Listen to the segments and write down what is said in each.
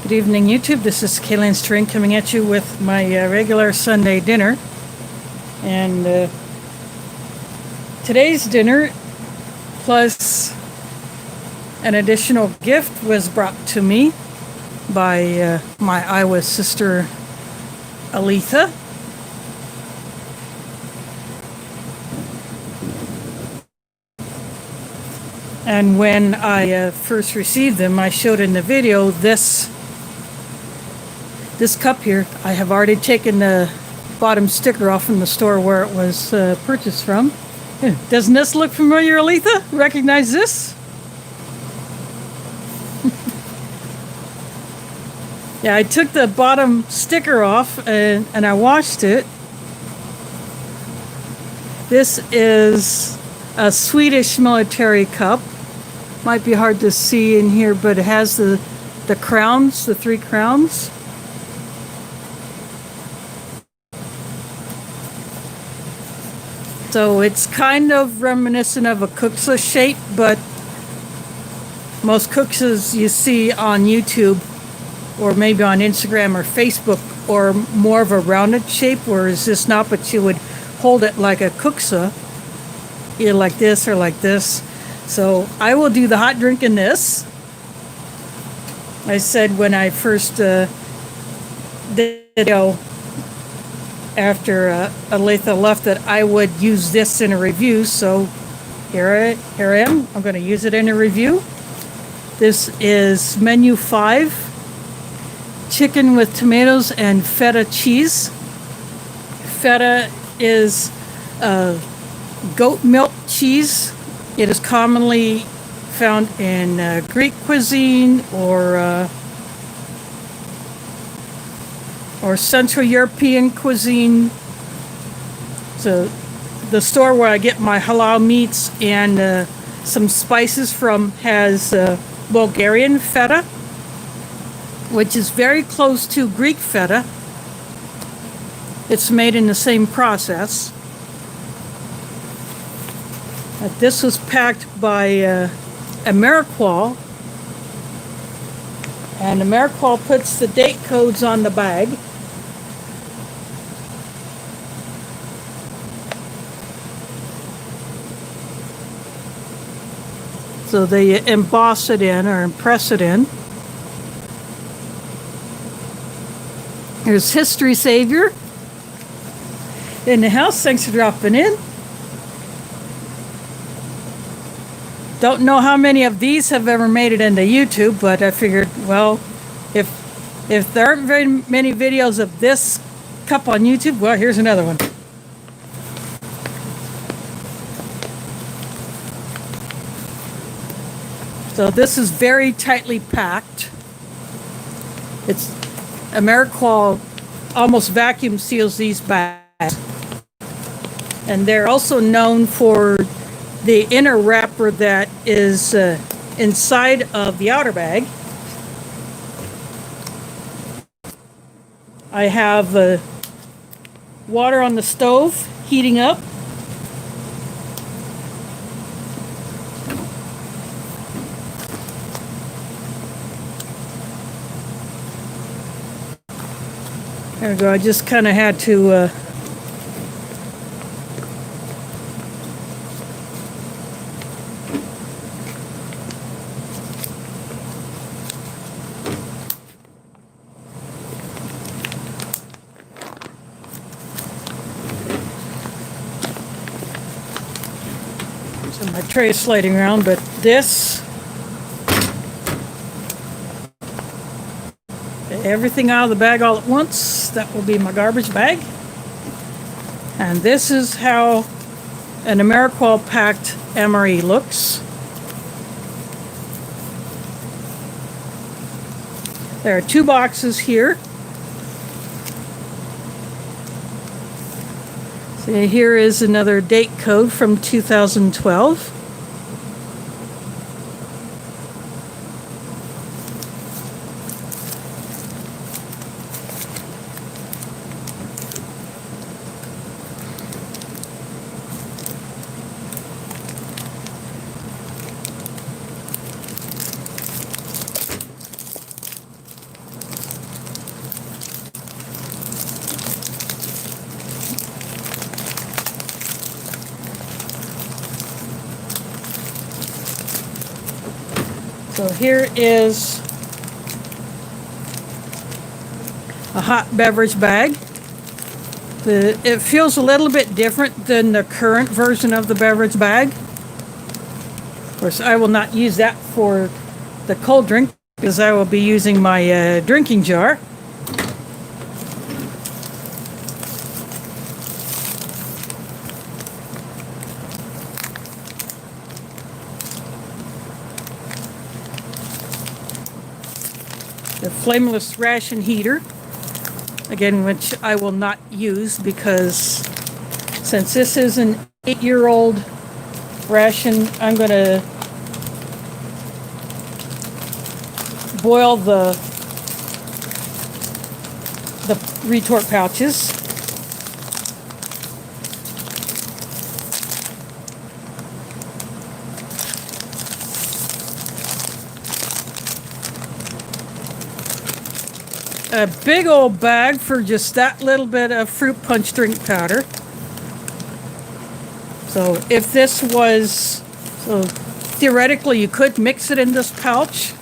Good evening, YouTube. This is Kayleen String coming at you with my regular Sunday dinner. And today's dinner, plus an additional gift, was brought to me by my Iowa sister, Aletha. And when I first received them, I showed in the video this cup here. I have already taken the bottom sticker off from the store where it was purchased from. Doesn't this look familiar, Aletha? Recognize this? Yeah, I took the bottom sticker off and I washed it. This is a Swedish military cup. Might be hard to see in here, but it has the crowns, the 3 crowns. So it's kind of reminiscent of a kuksa shape, but most kuksas you see on YouTube or maybe on Instagram or Facebook are more of a rounded shape, whereas this not, but you would hold it like a kuksa, either like this or like this. So I will do the hot drink in this. I said when I first did it, after Aletha left, that I would use this in a review, so here I am. I'm going to use it in a review. This is menu 5, chicken with tomatoes and feta cheese. Feta is goat milk cheese. It is commonly found in Greek cuisine or Central European cuisine. So the store where I get my halal meats and some spices from has Bulgarian feta, which is very close to Greek feta. It's made in the same process. This was packed by AmeriQual, and AmeriQual puts the date codes on the bag. So they emboss it in or impress it in. Here's History Savior in the house. Thanks for dropping in. Don't know how many of these have ever made it into YouTube, but I figured, well, if there aren't very many videos of this cup on YouTube, well, here's another one. So this is very tightly packed. It's AmeriQual almost vacuum seals these bags. And they're also known for the inner wrapper that is inside of the outer bag. I have water on the stove heating up. There we go. I just kind of had to so my tray is sliding around, but this, everything out of the bag all at once. That will be my garbage bag. And this is how an AmeriQual packed MRE looks. There are 2 boxes here. So here is another date code from 2012. So here is a hot beverage bag. It feels a little bit different than the current version of the beverage bag. Of course, I will not use that for the cold drink because I will be using my drinking jar. The flameless ration heater, again, which I will not use because since this is an 8-year-old ration, I'm going to boil the retort pouches. A big old bag for just that little bit of fruit punch drink powder. So if this was, so theoretically you could mix it in this pouch,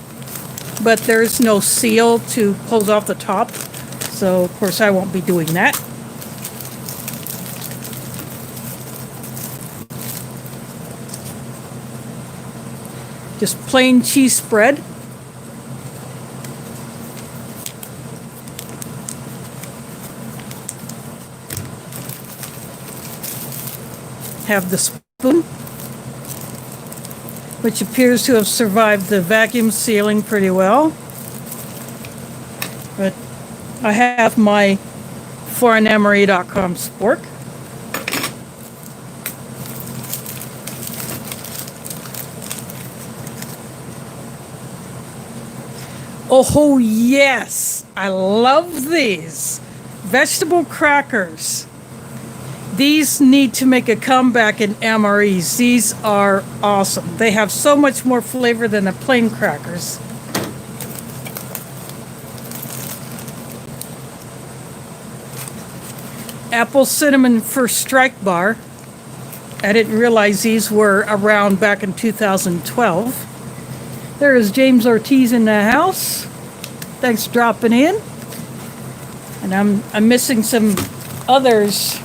but there's no seal to close off the top. So of course I won't be doing that. Just plain cheese spread. Have the spoon, which appears to have survived the vacuum sealing pretty well. But I have my foreignmre.com spork. Oh yes, I love these vegetable crackers. These need to make a comeback in MREs. These are awesome. They have so much more flavor than the plain crackers. Apple Cinnamon First Strike Bar. I didn't realize these were around back in 2012. There is James Ortiz in the house. Thanks for dropping in. And I'm missing some others.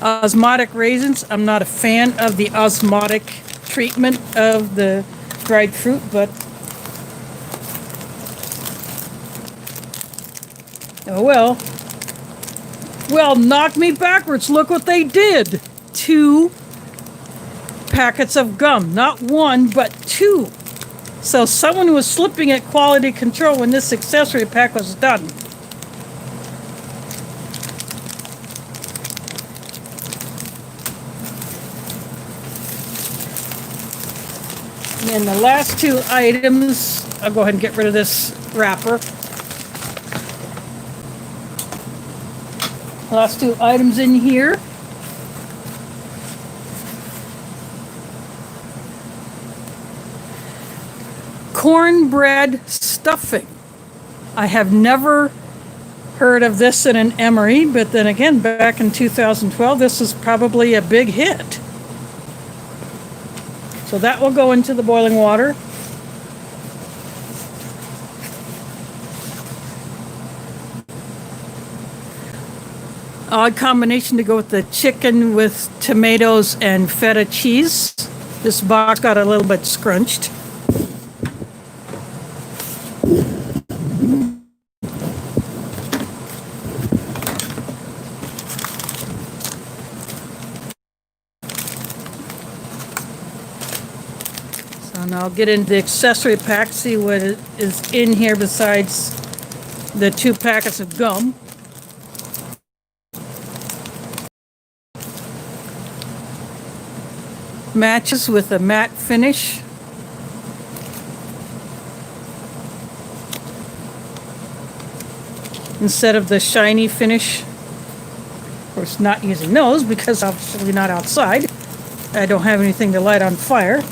Osmotic raisins. I'm not a fan of the osmotic treatment of the dried fruit, but oh well. Well, knock me backwards. Look what they did. 2 packets of gum. Not 1, but 2. So someone was slipping at quality control when this accessory pack was done. And the last 2 items, I'll go ahead and get rid of this wrapper. Last 2 items in here. Cornbread stuffing. I have never heard of this in an MRE, but then again, back in 2012, this is probably a big hit. So that will go into the boiling water. Odd combination to go with the chicken with tomatoes and feta cheese. This box got a little bit scrunched. And I'll get into the accessory pack, see what is in here besides the 2 packets of gum. Matches with a matte finish. Instead of the shiny finish. Of course, not using those because obviously not outside. I don't have anything to light on fire.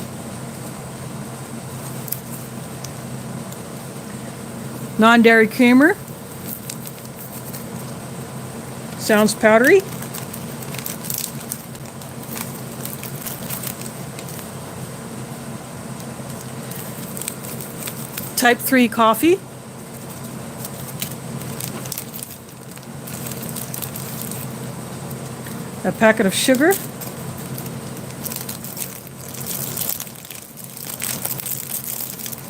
Non-dairy creamer. Sounds powdery. type 3 coffee. A packet of sugar.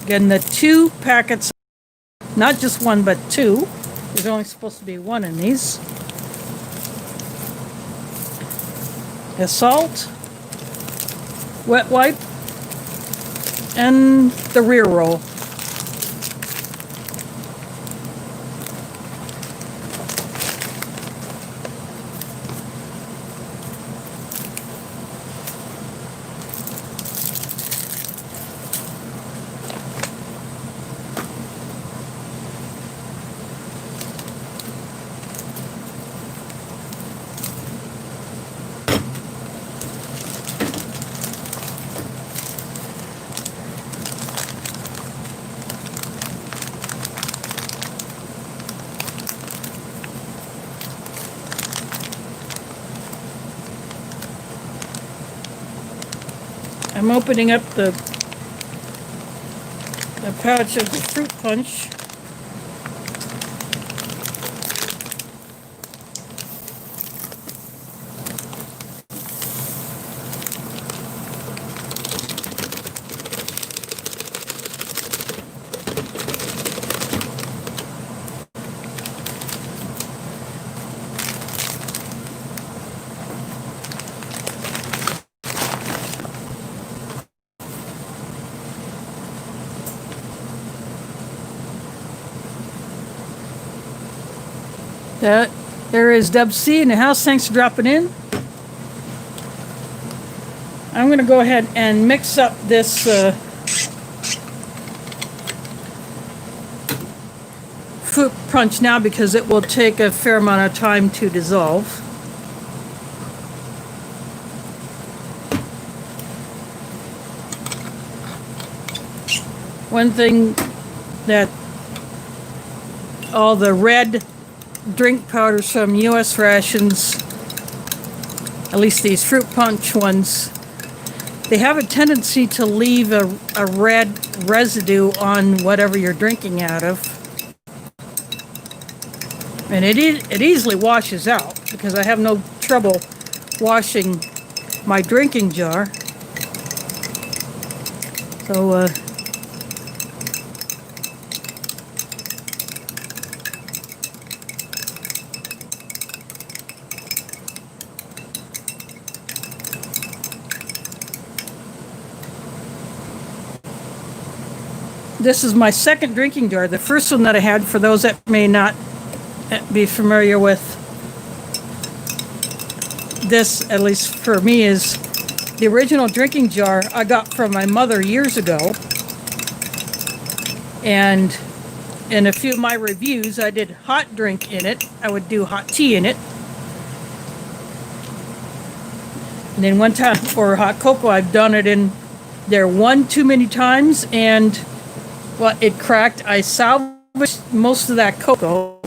Again, the 2 packets, not just 1, but 2. There's only supposed to be 1 in these. The salt, wet wipe, and the rear roll. I'm opening up the pouch of the fruit punch. There is Deb C in the house. Thanks for dropping in. I'm going to go ahead and mix up this fruit punch now because it will take a fair amount of time to dissolve. One thing that all the red drink powders from U.S. rations, at least these fruit punch ones, they have a tendency to leave a red residue on whatever you're drinking out of. And it easily washes out because I have no trouble washing my drinking jar. So, this is my second drinking jar. The first one that I had, for those that may not be familiar with this, at least for me, is the original drinking jar I got from my mother years ago. And in a few of my reviews, I did hot drink in it. I would do hot tea in it. And then one time for hot cocoa, I've done it in there one too many times, and well, it cracked. I salvaged most of that cocoa,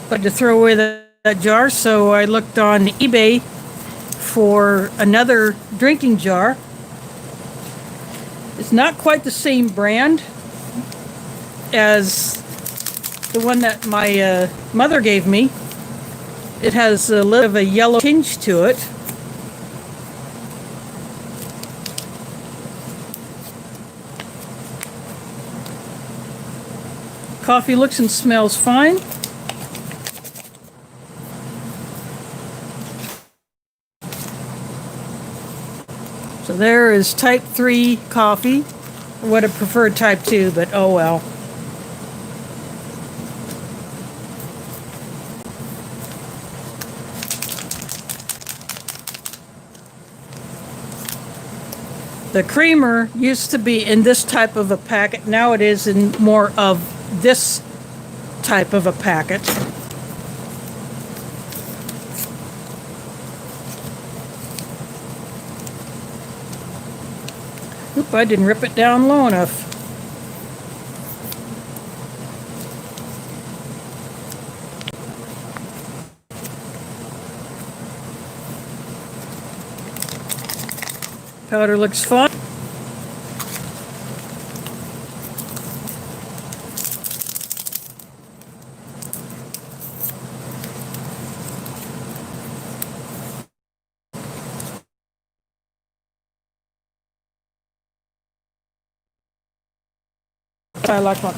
but to throw away that jar, so I looked on eBay for another drinking jar. It's not quite the same brand as the one that my mother gave me. It has a little of a yellow tinge to it. Coffee looks and smells fine. So there is type 3 coffee. I would have preferred type 2, but oh well. The creamer used to be in this type of a packet. Now it is in more of this type of a packet. Oop, I didn't rip it down low enough. Powder looks fine. I like my.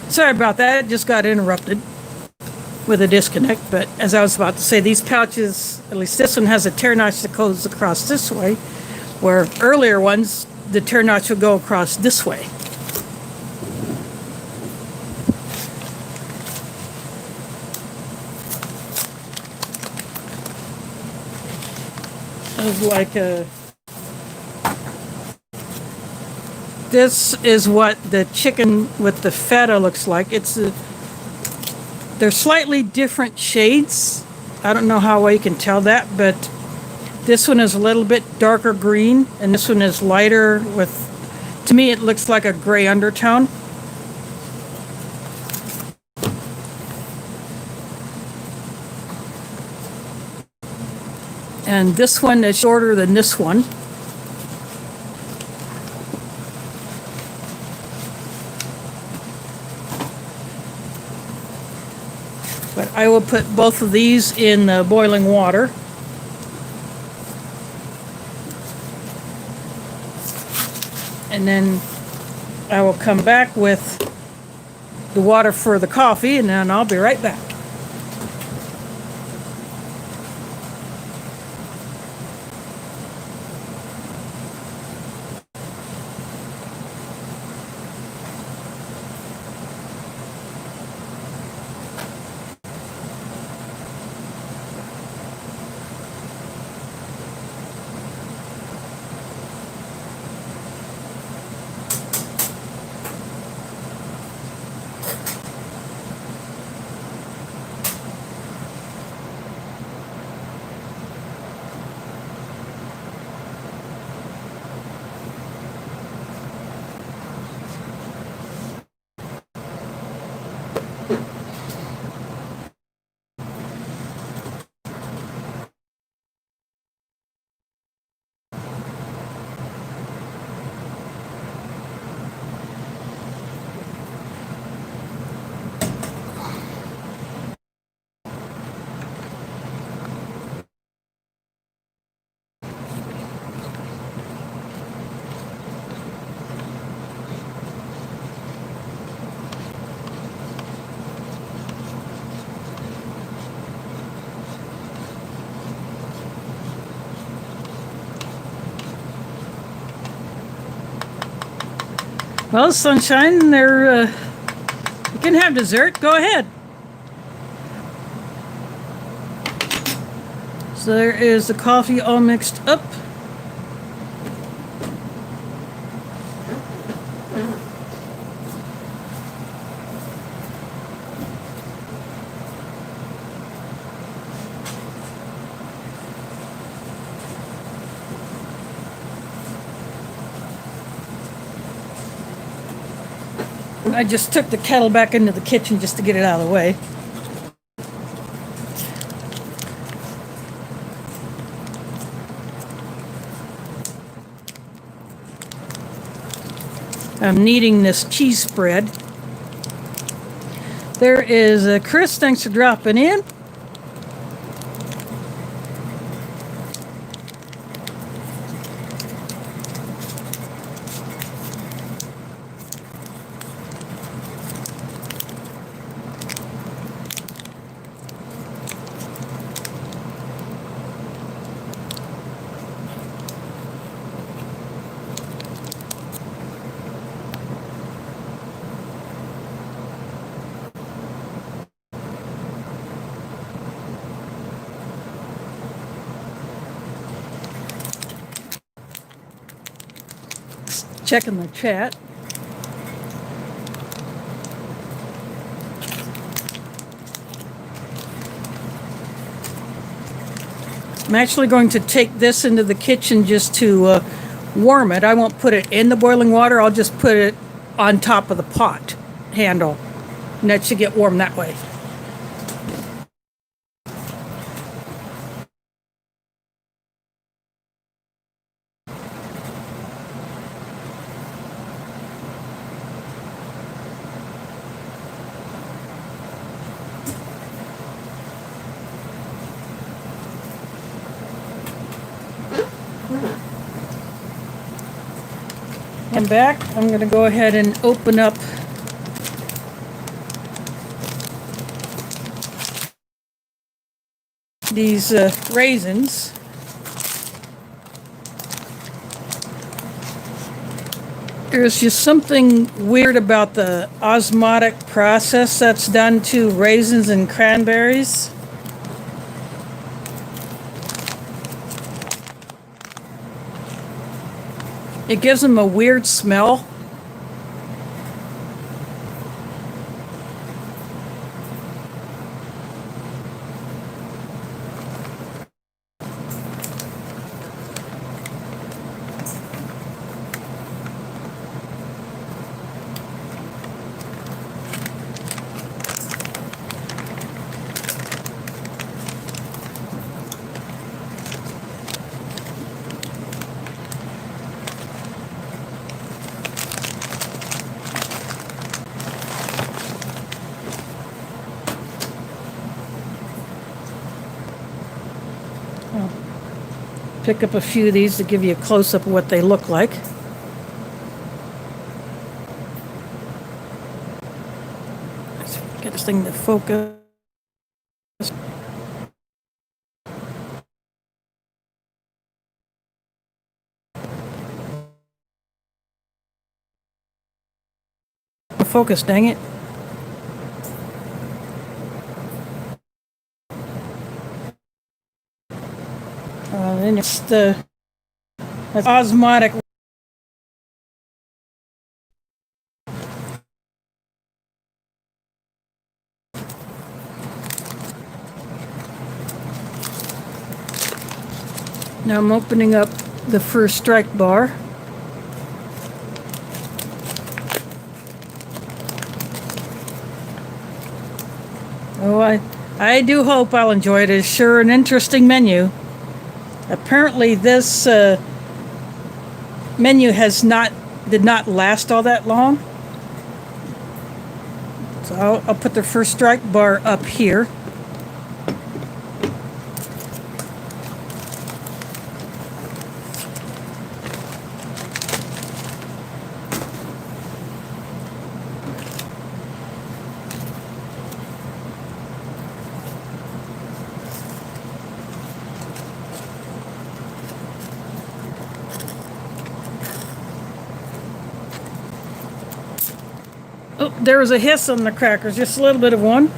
Sorry about that, it just got interrupted with a disconnect, but as I was about to say, these pouches, at least this one has a tear notch that goes across this way, where earlier ones, the tear notch would go across this way. It was like a... This is what the chicken with the feta looks like. They're slightly different shades. I don't know how well you can tell that, but this one is a little bit darker green, and this one is lighter with, to me, it looks like a gray undertone. And this one is shorter than this one. But I will put both of these in boiling water. And then I will come back with the water for the coffee, and then I'll be right back. Well, sunshine, you can have dessert. Go ahead. So there is the coffee all mixed up. I just took the kettle back into the kitchen just to get it out of the way. I'm kneading this cheese spread. There is Chris, thanks for dropping in. Checking the chat. I'm actually going to take this into the kitchen just to warm it. I won't put it in the boiling water. I'll just put it on top of the pot handle, and that should get warm that way. I'm back. I'm going to go ahead and open up these raisins. There's just something weird about the osmotic process that's done to raisins and cranberries. It gives them a weird smell. Pick up a few of these to give you a close-up of what they look like. Let's get this thing to focus. Focus, dang it. Then it's the osmotic. Now I'm opening up the first strike bar. Oh, I do hope I'll enjoy it. It's sure an interesting menu. Apparently this menu did not last all that long. So I'll put the first strike bar up here. Oh, there was a hiss on the crackers, just a little bit of one.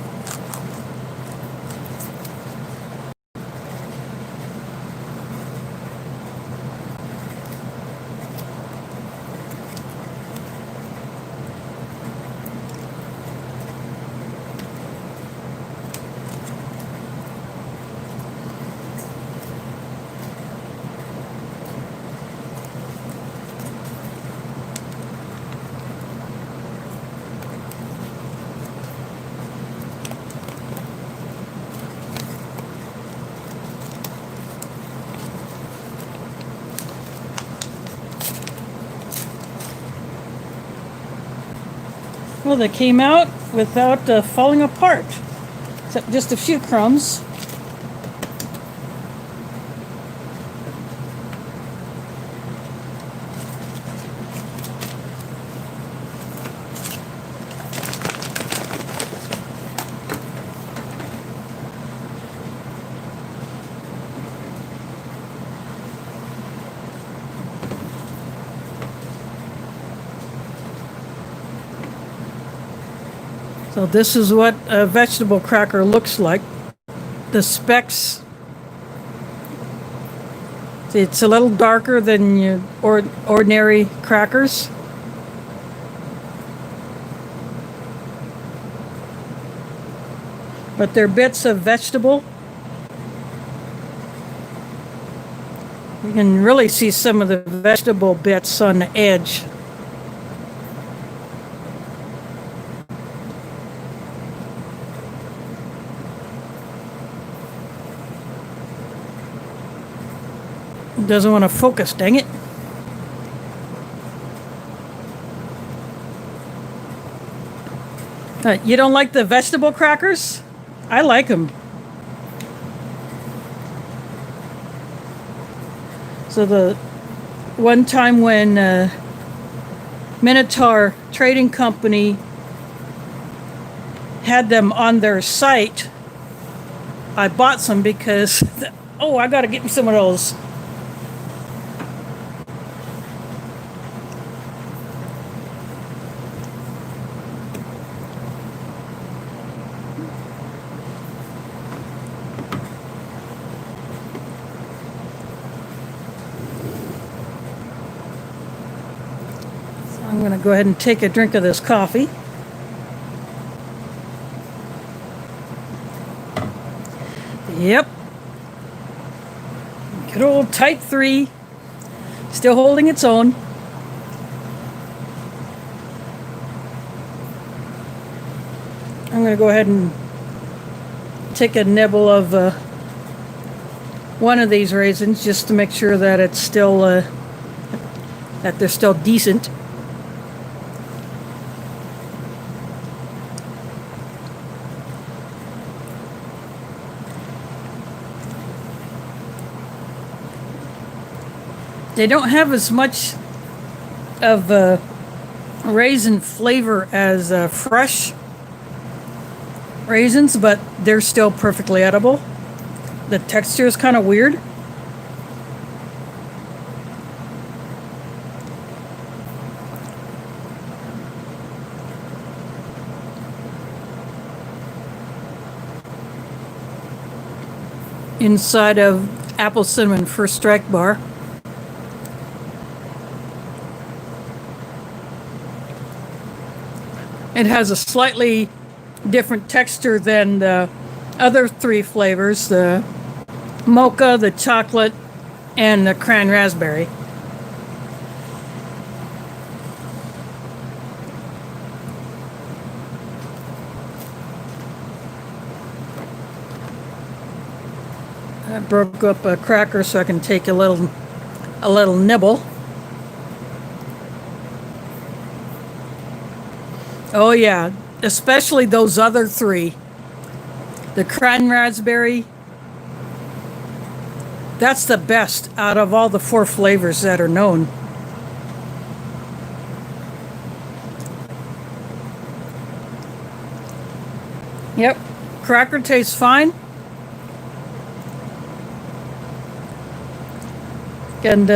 Well, they came out without falling apart, except just a few crumbs. So this is what a vegetable cracker looks like. The specks, it's a little darker than your ordinary crackers. But they're bits of vegetable. You can really see some of the vegetable bits on the edge. Doesn't want to focus, dang it. You don't like the vegetable crackers? I like them. So the one time when Minotaur Trading Company had them on their site. I bought some because, oh, I gotta get me some of those. So I'm gonna go ahead and take a drink of this coffee. Yep. Good old Type 3. Still holding its own. I'm going to go ahead and take a nibble of one of these raisins just to make sure that it's still, that they're still decent. They don't have as much of raisin flavor as fresh raisins, but they're still perfectly edible. The texture is kind of weird. Inside of apple cinnamon first strike bar. It has a slightly different texture than the other three flavors, the mocha, the chocolate, and the cran raspberry. I broke up a cracker so I can take a little nibble. Oh yeah, especially those other three. The cran raspberry, that's the best out of all the 4 flavors that are known. Yep, cracker tastes fine. And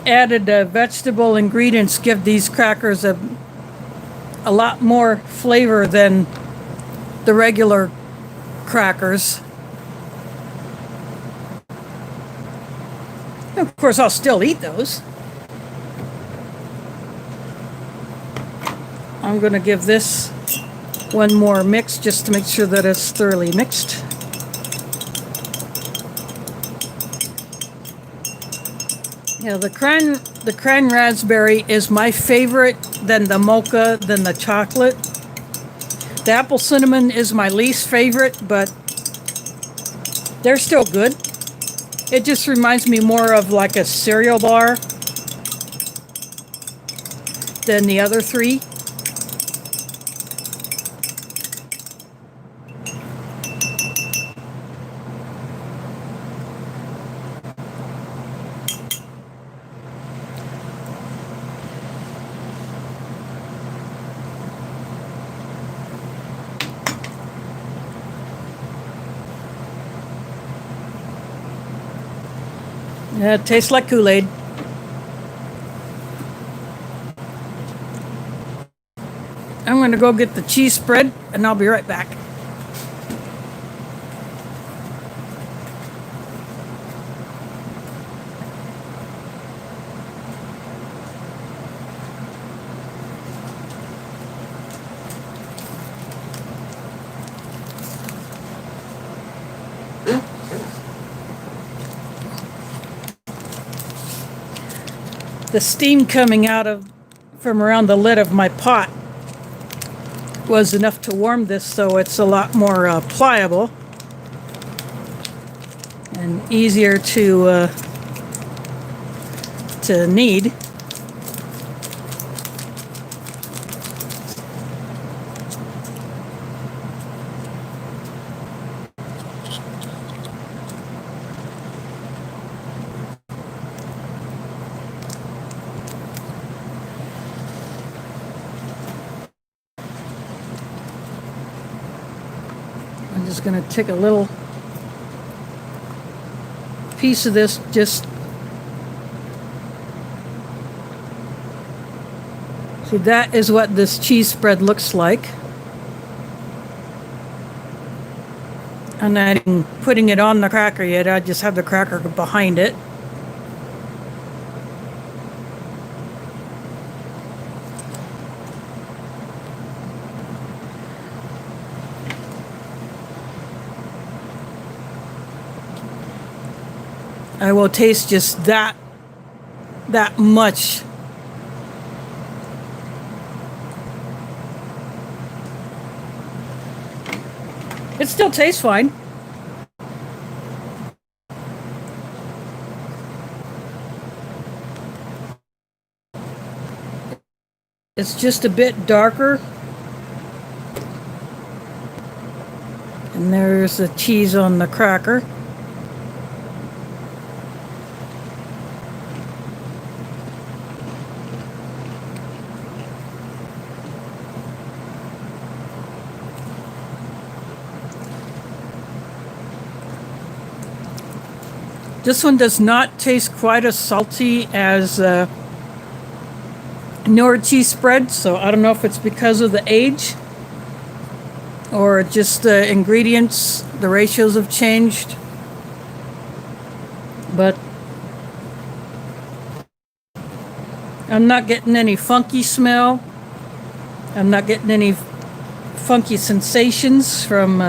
added vegetable ingredients give these crackers a lot more flavor than the regular crackers. Of course, I'll still eat those. I'm going to give this one more mix just to make sure that it's thoroughly mixed. Yeah, the cran raspberry is my favorite, then the mocha, then the chocolate. The apple cinnamon is my least favorite, but they're still good. It just reminds me more of like a cereal bar than the other 3. Yeah, it tastes like Kool-Aid. I'm going to go get the cheese spread, and I'll be right back. The steam coming out from around the lid of my pot was enough to warm this, so it's a lot more pliable and easier to knead. just going to take a little piece of this, just see, that is what this cheese spread looks like. And I'm putting it on the cracker yet. I just have the cracker behind it. I will taste just that much. It still tastes fine. It's just a bit darker. And there's the cheese on the cracker. This one does not taste quite as salty as newer cheese spread, so I don't know if it's because of the age or just the ingredients, the ratios have changed. But I'm not getting any funky smell. I'm not getting any funky sensations from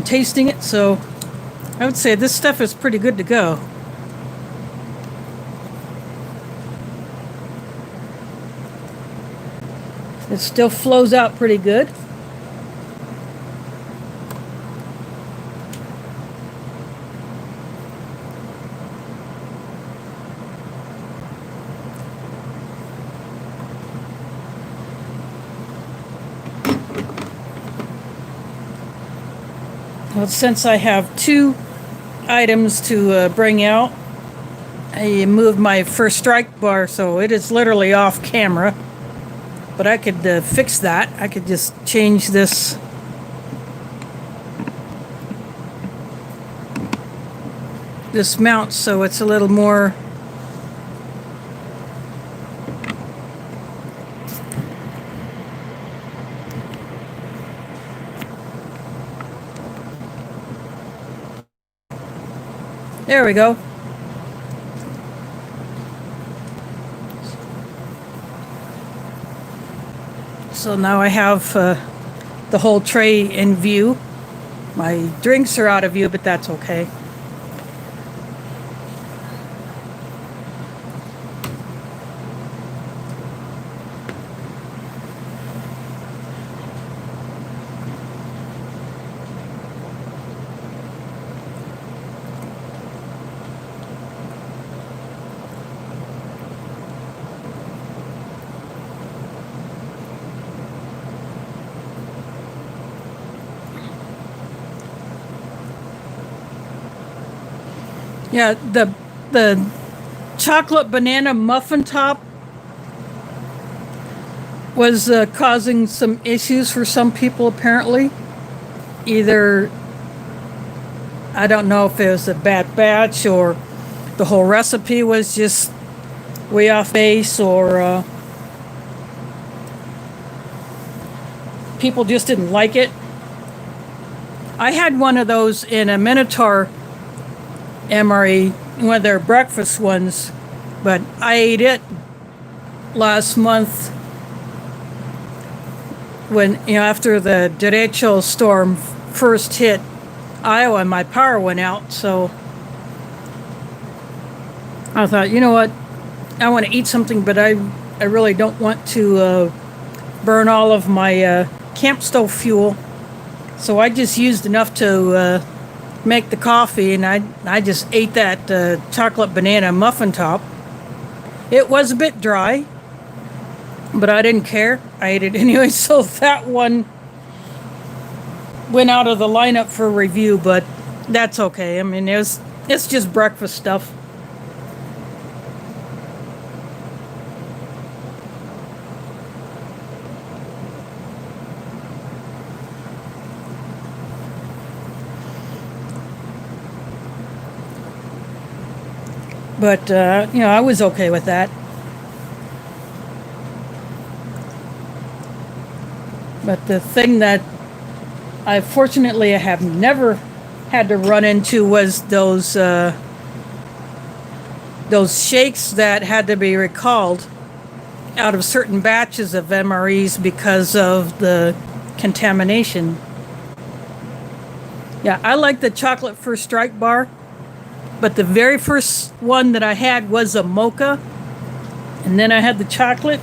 tasting it, so I would say this stuff is pretty good to go. It still flows out pretty good. Well, since I have two items to bring out, I moved my first strike bar, so it is literally off camera. But I could fix that. I could just change this mount so it's a little more there we go. So now I have the whole tray in view. My drinks are out of view, but that's okay. Yeah, the chocolate banana muffin top was causing some issues for some people apparently. Either, I don't know if it was a bad batch or the whole recipe was just way off base, or people just didn't like it. I had one of those in a Minotaur MRE, one of their breakfast ones, but I ate it last month when, after the derecho storm first hit Iowa and my power went out. So I thought, you know what, I want to eat something, but I really don't want to burn all of my camp stove fuel. So I just used enough to make the coffee, and I just ate that chocolate banana muffin top. It was a bit dry, but I didn't care. I ate it anyway, so that one went out of the lineup for review, but that's okay. I mean, it's just breakfast stuff. But, I was okay with that. But the thing that I have never had to run into was those shakes that had to be recalled out of certain batches of MREs because of the contamination. Yeah, I like the chocolate first strike bar, but the very first one that I had was a mocha, and then I had the chocolate,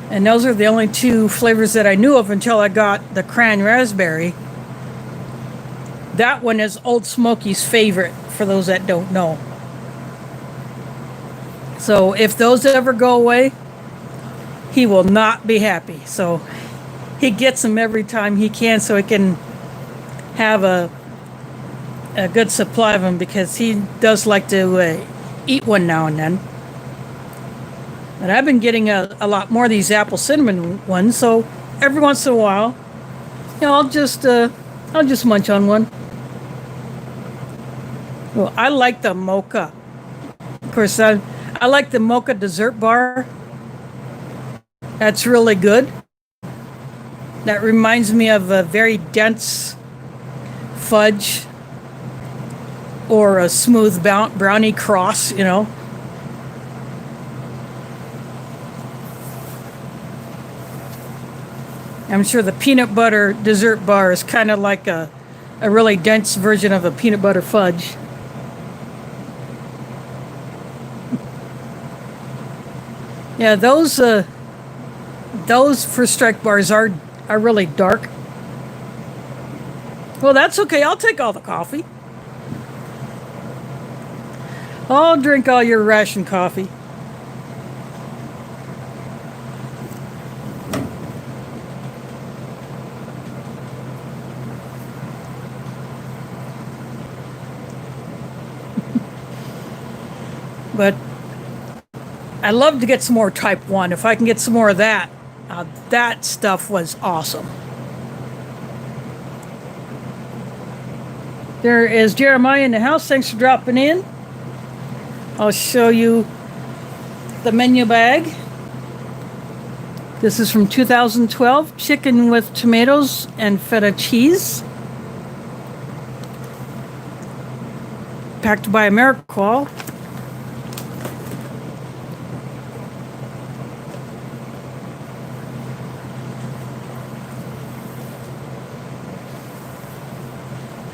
and those are the only two flavors that I knew of until I got the cran raspberry. That one is Old Smoky's favorite, for those that don't know. So if those ever go away, he will not be happy. So he gets them every time he can so he can have a good supply of them, because he does like to eat one now and then. But I've been getting a lot more of these apple cinnamon ones, so every once in a while, I'll just munch on one. Well, I like the mocha. Of course, I like the mocha dessert bar. That's really good. That reminds me of a very dense fudge or a smooth brownie cross, I'm sure the peanut butter dessert bar is kind of like a really dense version of a peanut butter fudge. Yeah, those first strike bars are really dark. Well, that's okay. I'll take all the coffee. I'll drink all your ration coffee. But I'd love to get some more Type 1. If I can get some more of that, that stuff was awesome. There is Jeremiah in the house. Thanks for dropping in. I'll show you the menu bag. This is from 2012. Chicken with tomatoes and feta cheese. Packed by AmeriQual.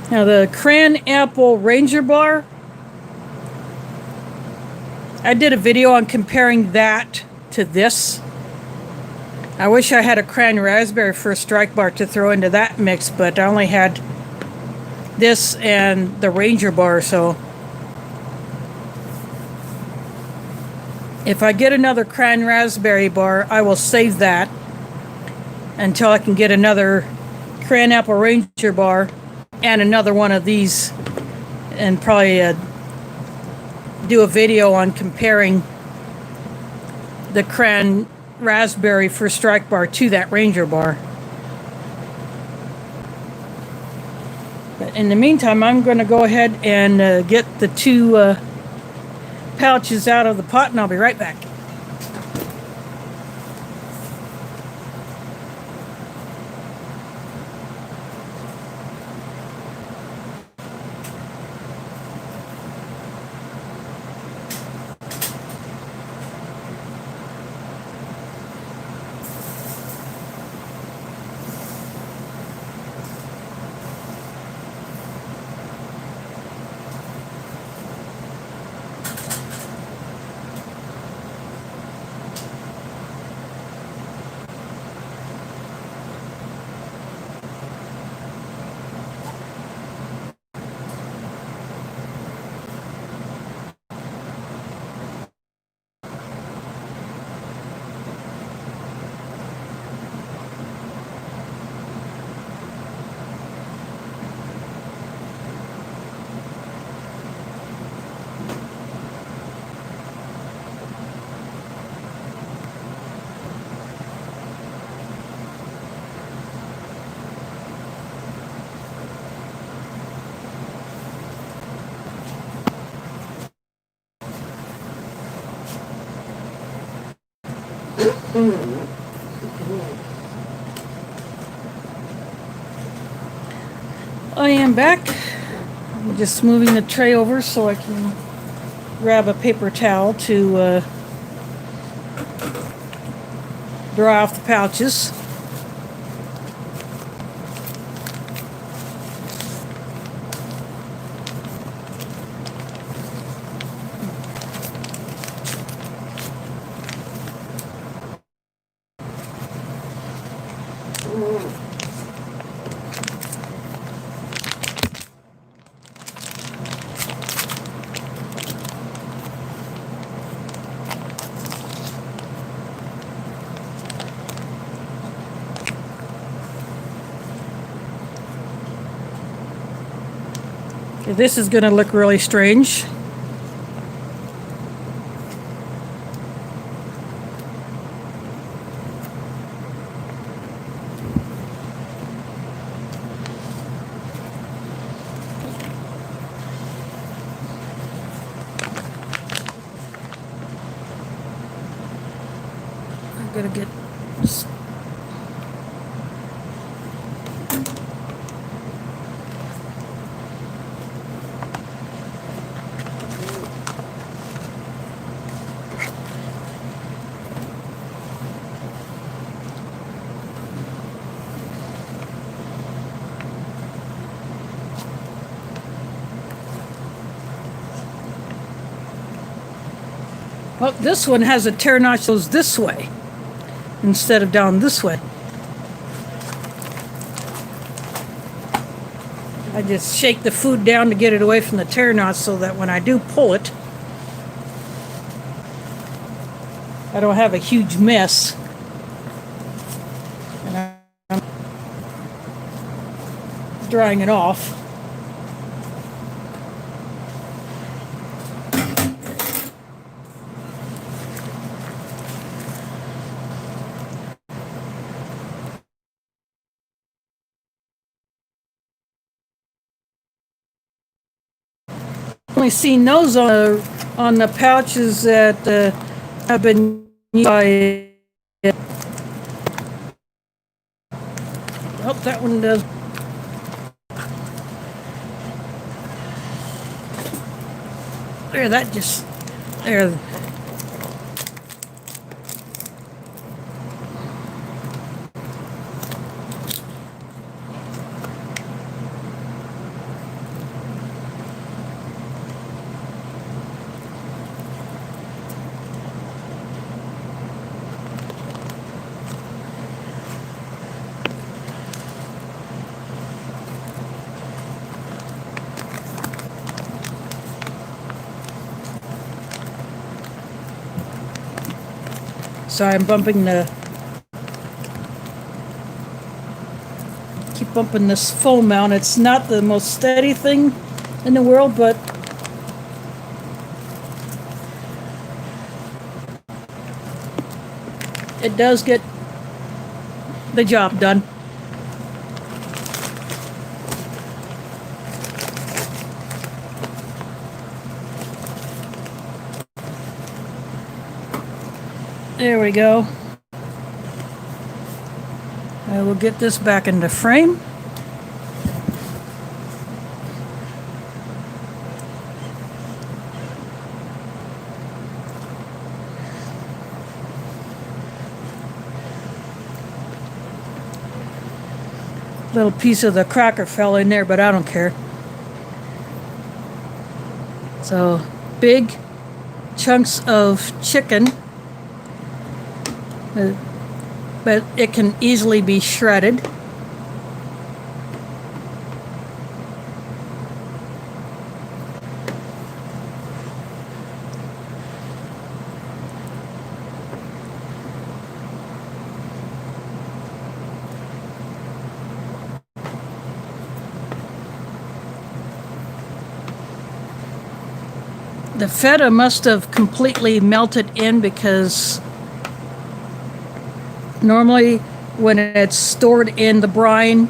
Now the Cran Apple Ranger Bar, I did a video on comparing that to this. I wish I had a Cran Raspberry First Strike Bar to throw into that mix, but I only had this and the Ranger Bar, so if I get another Cran Raspberry Bar, I will save that until I can get another Cran Apple Ranger Bar and another one of these, and probably do a video on comparing the Cran Raspberry First Strike Bar to that Ranger Bar. But in the meantime, I'm going to go ahead and get the two pouches out of the pot, and I'll be right back. I am back. I'm just moving the tray over so I can grab a paper towel to dry off the pouches. This is going to look really strange. I'm going to get well, this one has a tear notch that goes this way instead of down this way. I just shake the food down to get it away from the tear notch so that when I do pull it, I don't have a huge mess. And I'm drying it off. Only seen those on the pouches that have been used by. Oh, that one does. There, that just there. Sorry, I'm bumping keep bumping this foam mount. It's not the most steady thing in the world, but it does get the job done. There we go. I will get this back into frame. Little piece of the cracker fell in there, but I don't care. So, big chunks of chicken. But it can easily be shredded. The feta must have completely melted in because normally when it's stored in the brine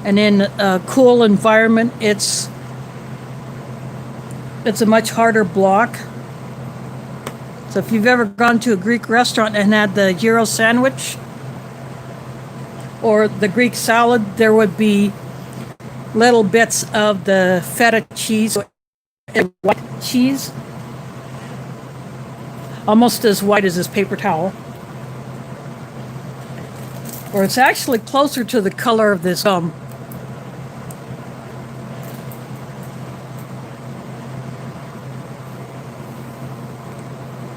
and in a cool environment, it's a much harder block. So if you've ever gone to a Greek restaurant and had the gyro sandwich or the Greek salad, there would be little bits of the feta cheese and white cheese, almost as white as this paper towel. Or it's actually closer to the color of this gum.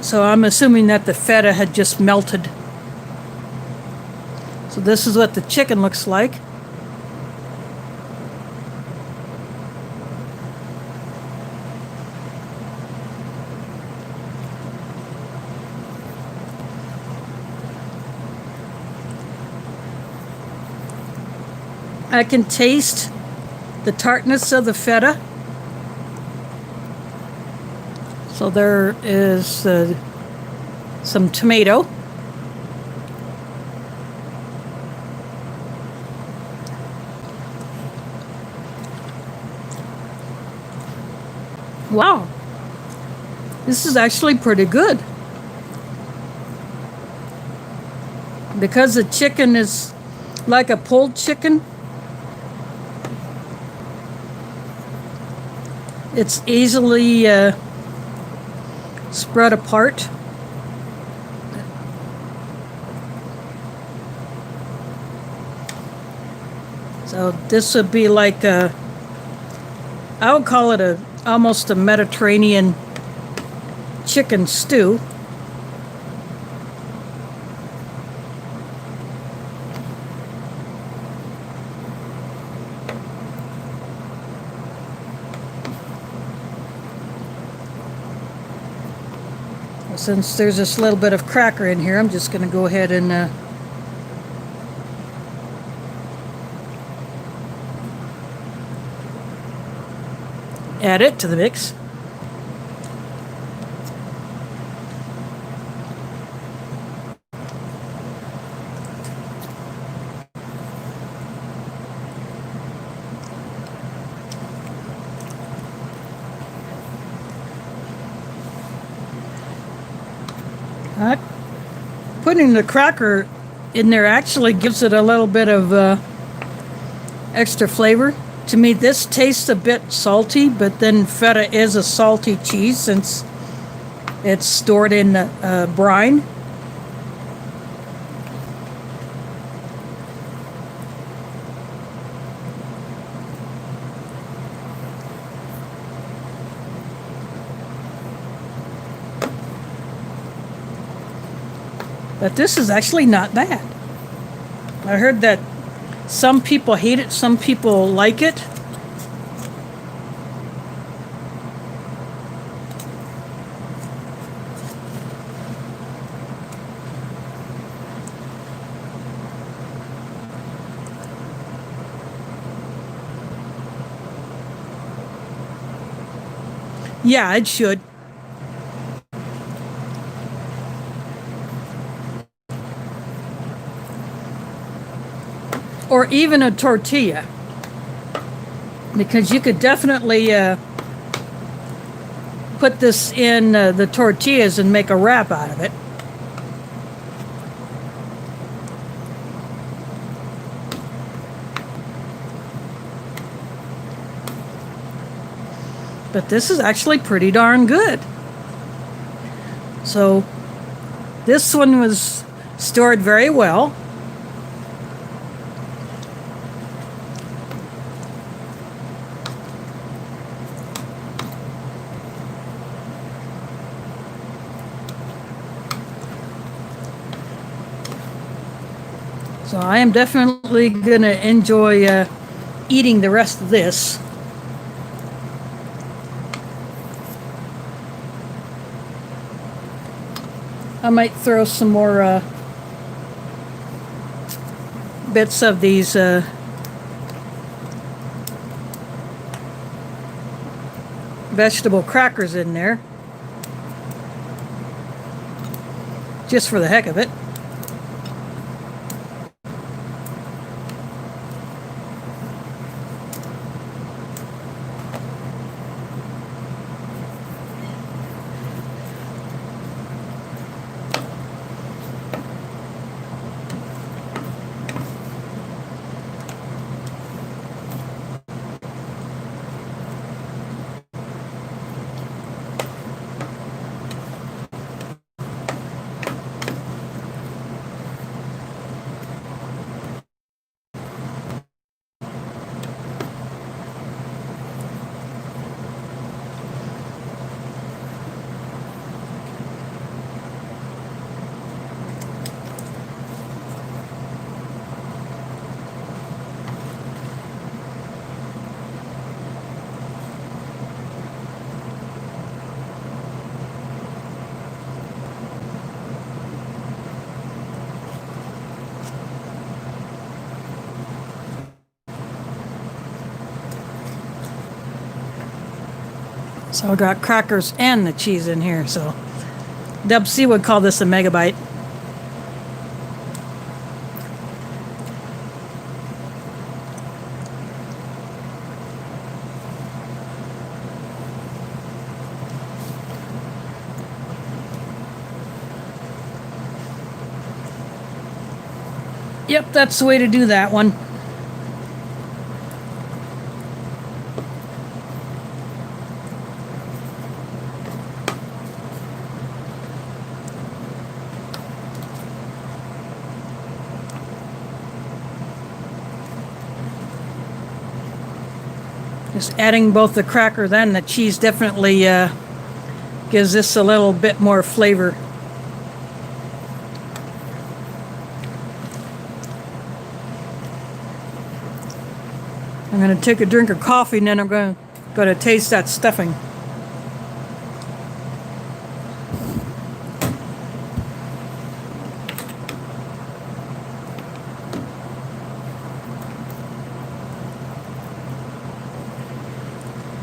So I'm assuming that the feta had just melted. So this is what the chicken looks like. I can taste the tartness of the feta. So there is some tomato. Wow, this is actually pretty good. Because the chicken is like a pulled chicken, it's easily spread apart. So this would be like I would call it almost a Mediterranean chicken stew. Since there's this little bit of cracker in here, I'm just going to go ahead and add it to the mix. Putting the cracker in there actually gives it a little bit of extra flavor. To me, this tastes a bit salty, but then feta is a salty cheese since it's stored in brine. But this is actually not bad. I heard that some people hate it, some people like it. Yeah, it should. Or even a tortilla, because you could definitely put this in the tortillas and make a wrap out of it. But this is actually pretty darn good. So this one was stored very well. So I am definitely going to enjoy eating the rest of this. I might throw some more bits of these vegetable crackers in there, just for the heck of it. So I got crackers and the cheese in here. So Deb C would call this a megabyte. Yep, that's the way to do that one. Just adding both the crackers and the cheese definitely gives this a little bit more flavor. I'm going to take a drink of coffee and then I'm going to taste that stuffing.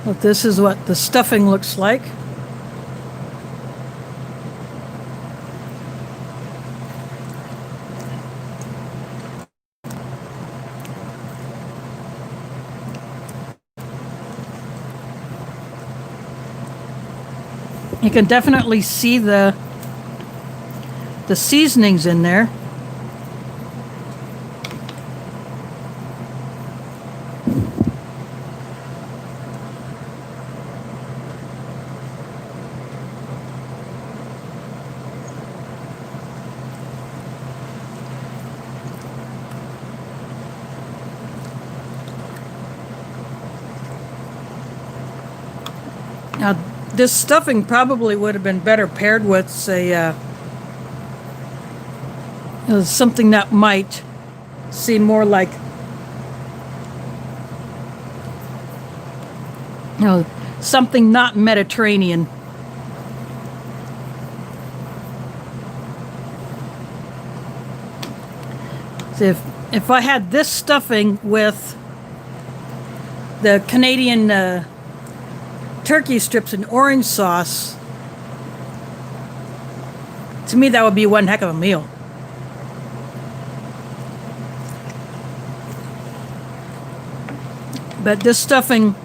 But this is what the stuffing looks like. You can definitely see the seasonings in there. Now, this stuffing probably would have been better paired with, say, something that might seem more like, something not Mediterranean. So if I had this stuffing with the Canadian turkey strips and orange sauce, to me that would be one heck of a meal. But this stuffing,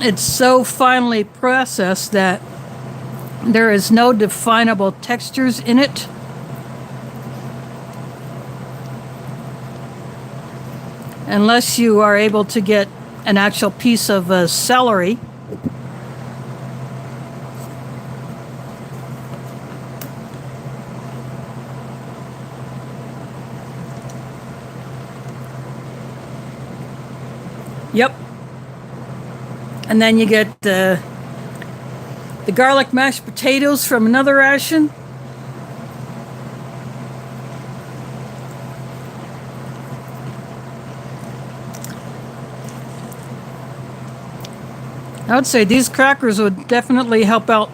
it's so finely processed that there is no definable textures in it. Unless you are able to get an actual piece of celery. Yep. And then you get the garlic mashed potatoes from another ration. I would say these crackers would definitely help out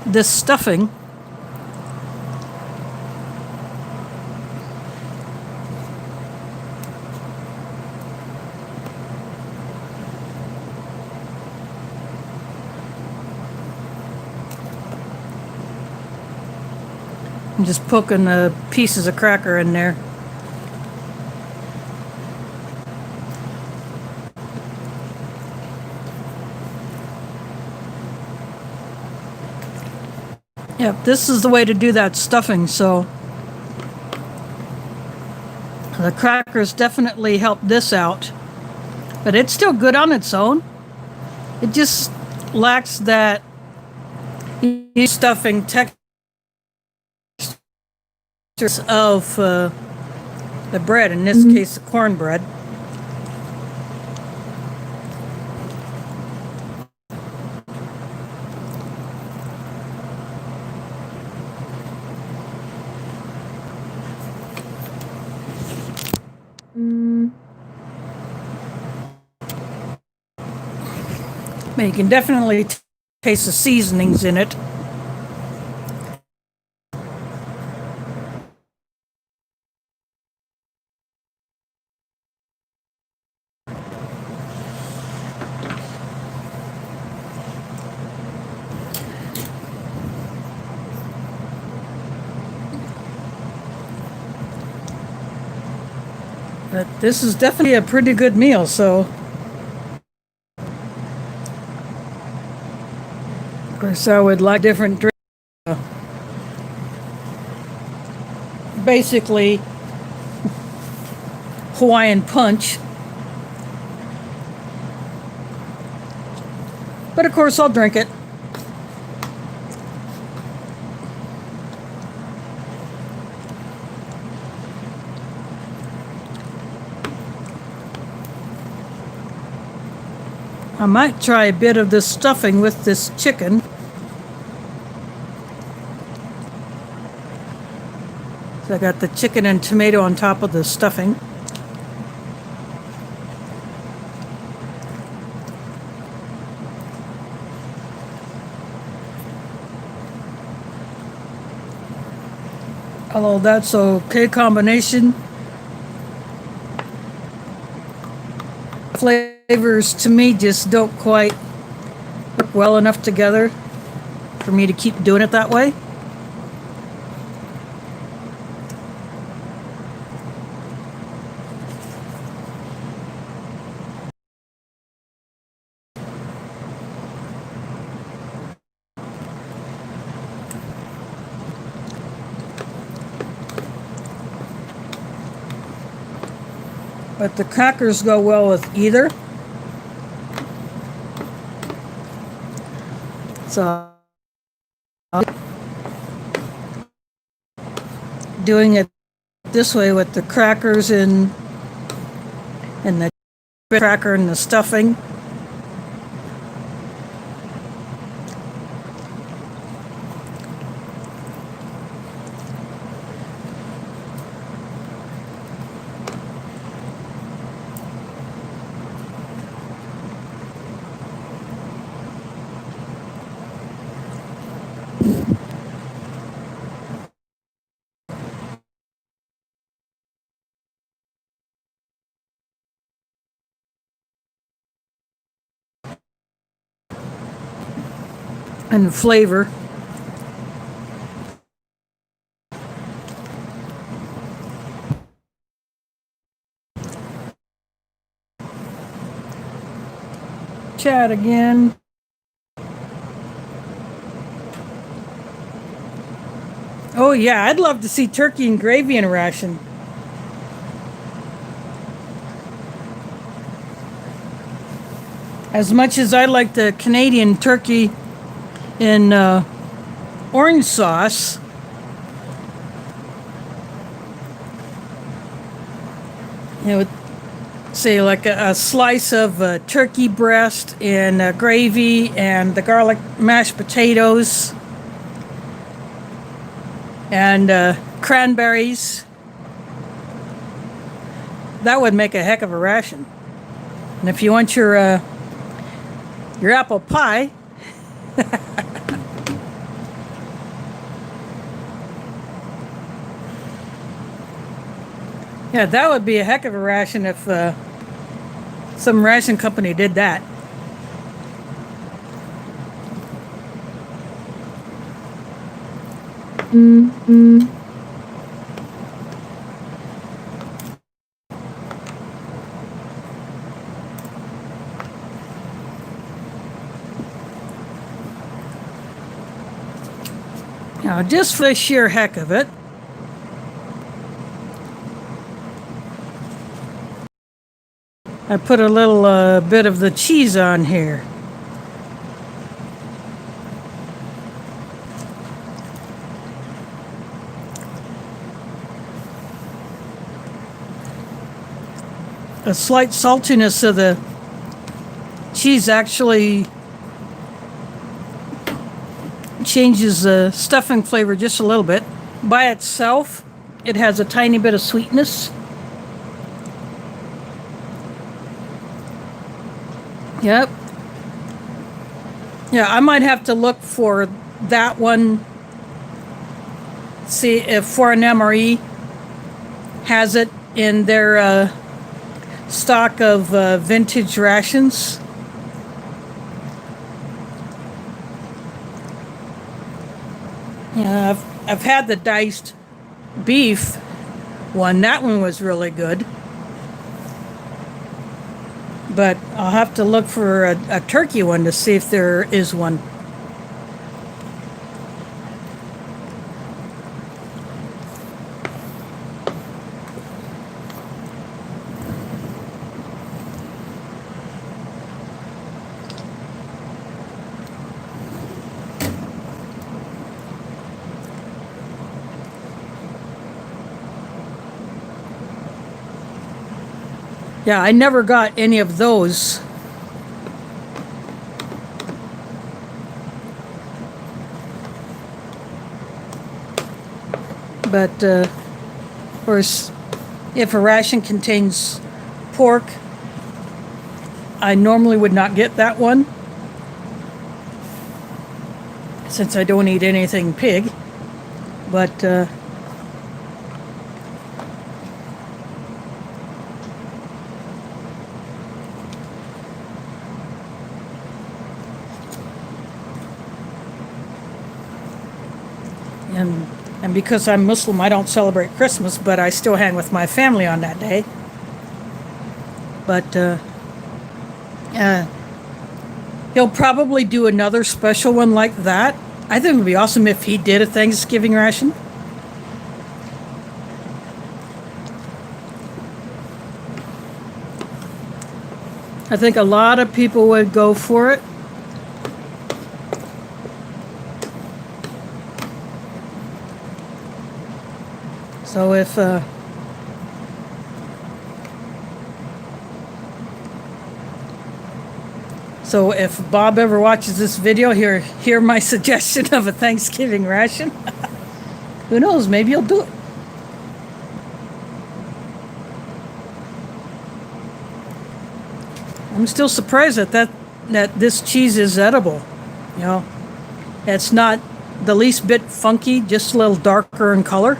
this stuffing. I'm just poking pieces of cracker in there. Yep, this is the way to do that stuffing, so the crackers definitely help this out, but it's still good on its own. It just lacks that stuffing texture of the bread, in this case the cornbread. But you can definitely taste the seasonings in it. But this is definitely a pretty good meal, so of course I would like different drinks. Basically Hawaiian punch. But of course I'll drink it. I might try a bit of this stuffing with this chicken. So I got the chicken and tomato on top of the stuffing. Although that's okay combination. Flavors to me just don't quite work well enough together for me to keep doing it that way. But the crackers go well with either. So doing it this way with the crackers and the cracker and the stuffing. And flavor. Chat again. Oh yeah, I'd love to see turkey and gravy in a ration. As much as I like the Canadian turkey in orange sauce, you know, say like a slice of turkey breast and gravy and the garlic mashed potatoes and cranberries. That would make a heck of a ration. And if you want your apple pie, yeah, that would be a heck of a ration if some ration company did that. Mm-hmm. Now, just for the sheer heck of it, I put a little bit of the cheese on here. A slight saltiness of the cheese actually changes the stuffing flavor just a little bit. By itself, it has a tiny bit of sweetness. Yep. Yeah, I might have to look for that one. See if for an MRE has it in their stock of vintage rations. Yeah, I've had the diced beef one. That one was really good. but I'll have to look for a turkey one to see if there is one. Yeah, I never got any of those. But, of course, if a ration contains pork, I normally would not get that one, since I don't eat anything pig. But, and because I'm Muslim, I don't celebrate Christmas, but I still hang with my family on that day. But he'll probably do another special one like that. I think it would be awesome if he did a Thanksgiving ration. I think a lot of people would go for it. So if Bob ever watches this video, hear my suggestion of a Thanksgiving ration. Who knows? Maybe he'll do it. I'm still surprised that this cheese is edible. You know, it's not the least bit funky, just a little darker in color.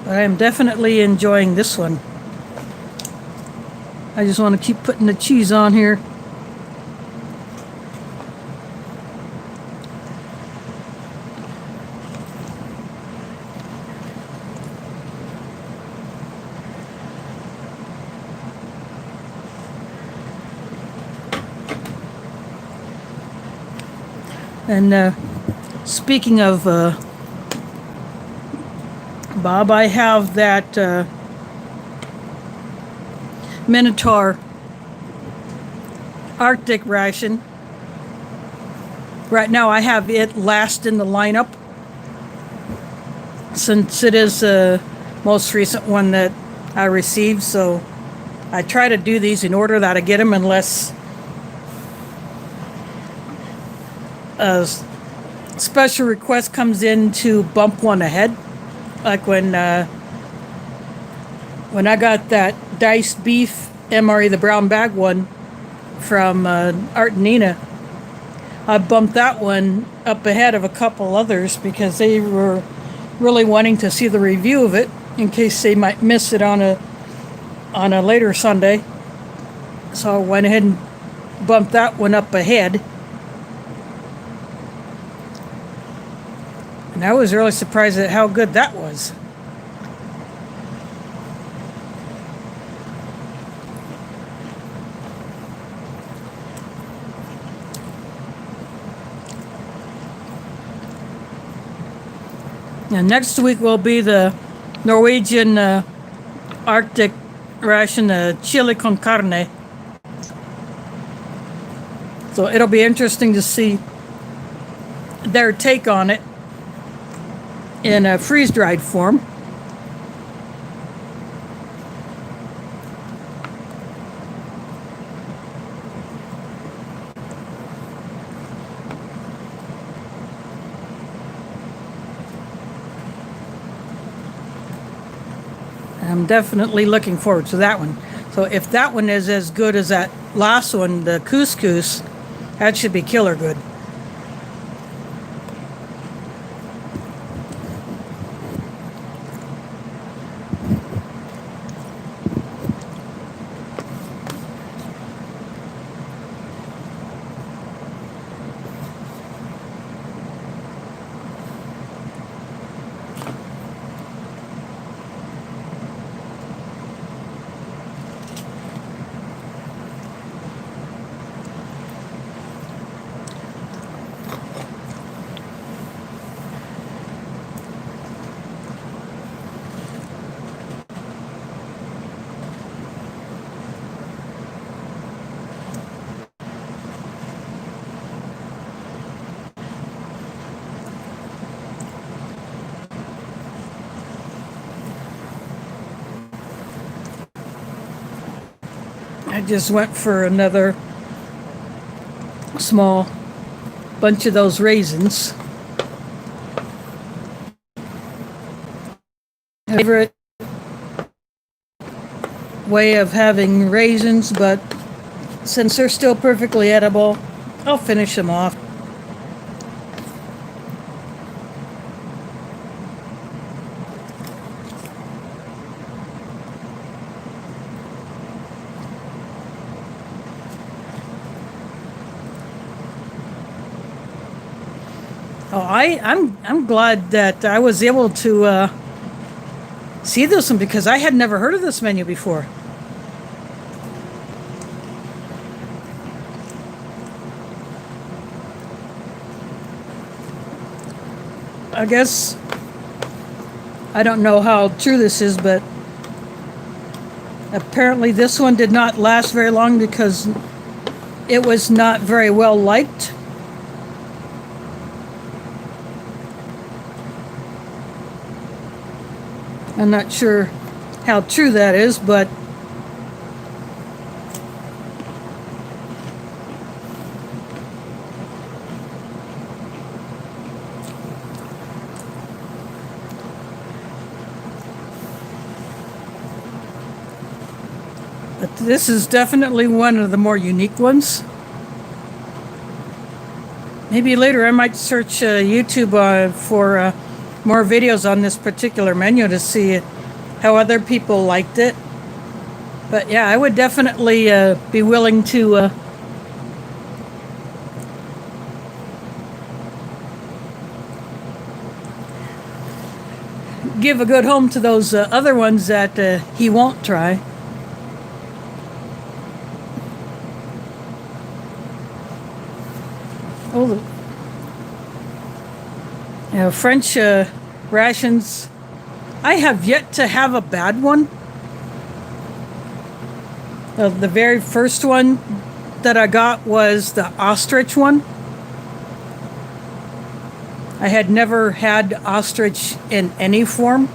But I am definitely enjoying this one. I just want to keep putting the cheese on here. And speaking of Bob, I have that Minotaur Arctic ration. Right now I have it last in the lineup, since it is the most recent one that I received. So I try to do these in order that I get them, unless a special request comes in to bump one ahead. Like when I got that diced beef MRE, the brown bag one from Art and Nina, I bumped that one up ahead of a couple others because they were really wanting to see the review of it in case they might miss it on a later Sunday. So I went ahead and bumped that one up ahead. And I was really surprised at how good that was. And next week will be the Norwegian Arctic ration, the chili con carne. So it'll be interesting to see their take on it in a freeze-dried form. I'm definitely looking forward to that one. So if that one is as good as that last one, the couscous, that should be killer good. I just went for another small bunch of those raisins. Favorite way of having raisins, but since they're still perfectly edible, I'll finish them off. Oh, I'm glad that I was able to see this one because I had never heard of this menu before. I guess I don't know how true this is, but apparently this one did not last very long because it was not very well liked. I'm not sure how true that is, but this is definitely one of the more unique ones. Maybe later I might search YouTube for more videos on this particular menu to see how other people liked it. But yeah, I would definitely be willing to give a good home to those other ones that he won't try. Oh, French rations. I have yet to have a bad one. The very first one that I got was the ostrich one. I had never had ostrich in any form.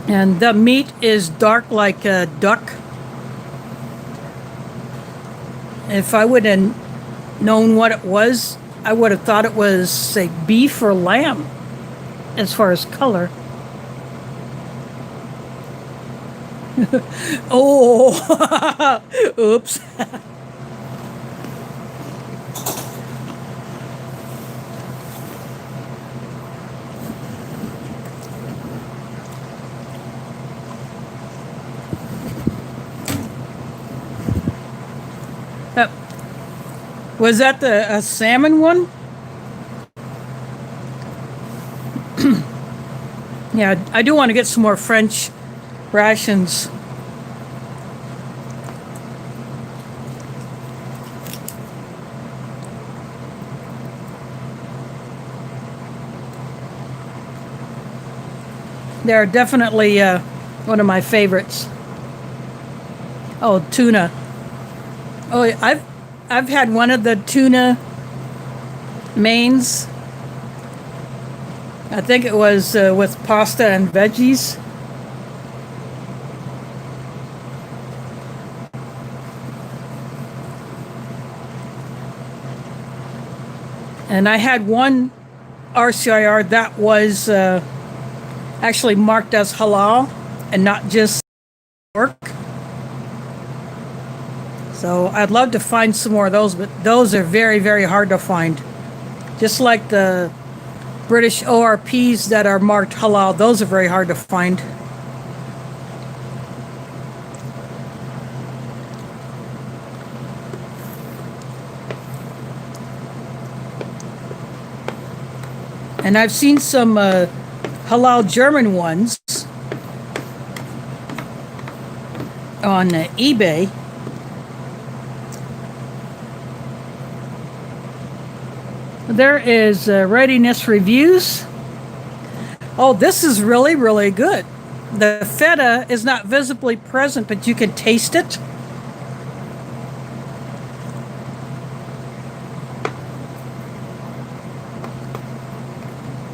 And the meat is dark like a duck. If I would have known what it was, I would have thought it was, say, beef or lamb as far as color. Oh, oops. Was that the salmon one? Yeah, I do want to get some more French rations. They're definitely one of my favorites. Oh, tuna. Oh, I've had one of the tuna mains. I think it was with pasta and veggies. And I had one RCIR that was actually marked as halal and not just pork. So I'd love to find some more of those, but those are very, very hard to find. Just like the British ORPs that are marked halal, those are very hard to find. And I've seen some halal German ones on eBay. There is readiness reviews. Oh, this is really, really good. The feta is not visibly present, but you can taste it.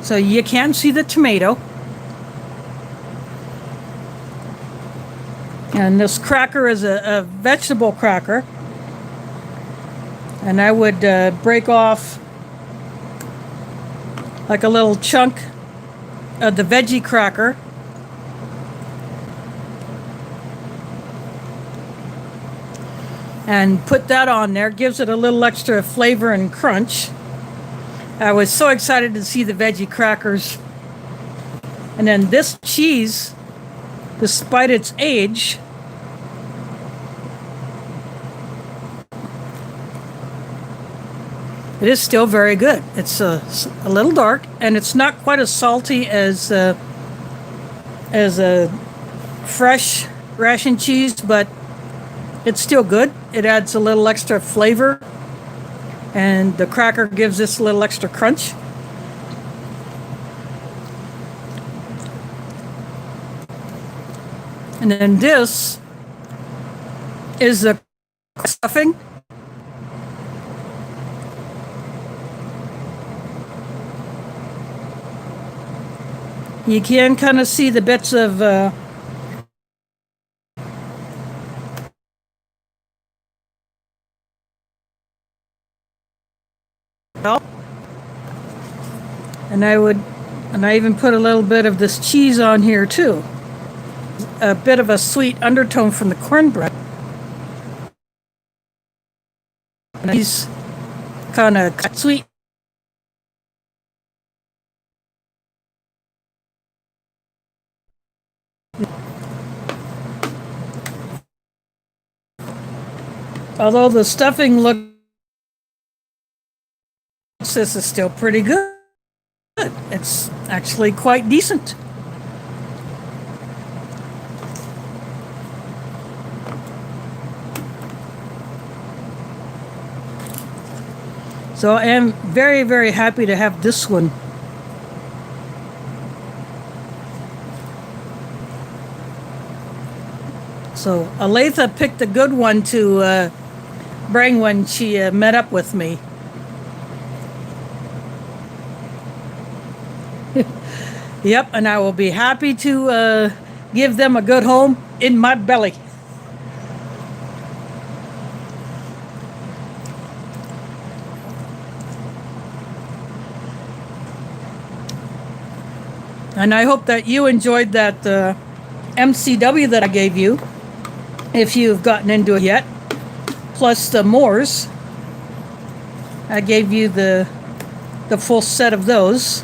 So you can see the tomato. And this cracker is a vegetable cracker. And I would break off like a little chunk of the veggie cracker. And put that on there. Gives it a little extra flavor and crunch. I was so excited to see the veggie crackers. And then this cheese, despite its age, it is still very good. It's a little dark, and it's not quite as salty as a fresh ration cheese, but it's still good. It adds a little extra flavor, and the cracker gives this a little extra crunch. And then this is the stuffing. You can kind of see the bits of and I even put a little bit of this cheese on here too. A bit of a sweet undertone from the cornbread. And these kind of sweet. Although the stuffing looks, this is still pretty good. It's actually quite decent. So I am very, very happy to have this one. So Aletha picked a good one to bring when she met up with me. Yep, and I will be happy to give them a good home in my belly. And I hope that you enjoyed that MCW that I gave you, if you've gotten into it yet, plus the Moors. I gave you the full set of those.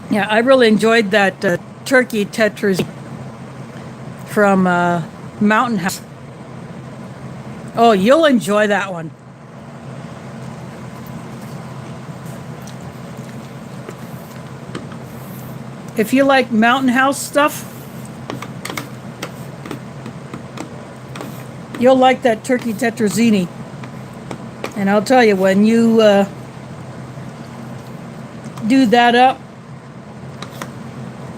Yeah, I really enjoyed that turkey tetrazzini from Mountain House. Oh, you'll enjoy that one. If you like Mountain House stuff, you'll like that turkey tetrazzini. And I'll tell you, when you do that up,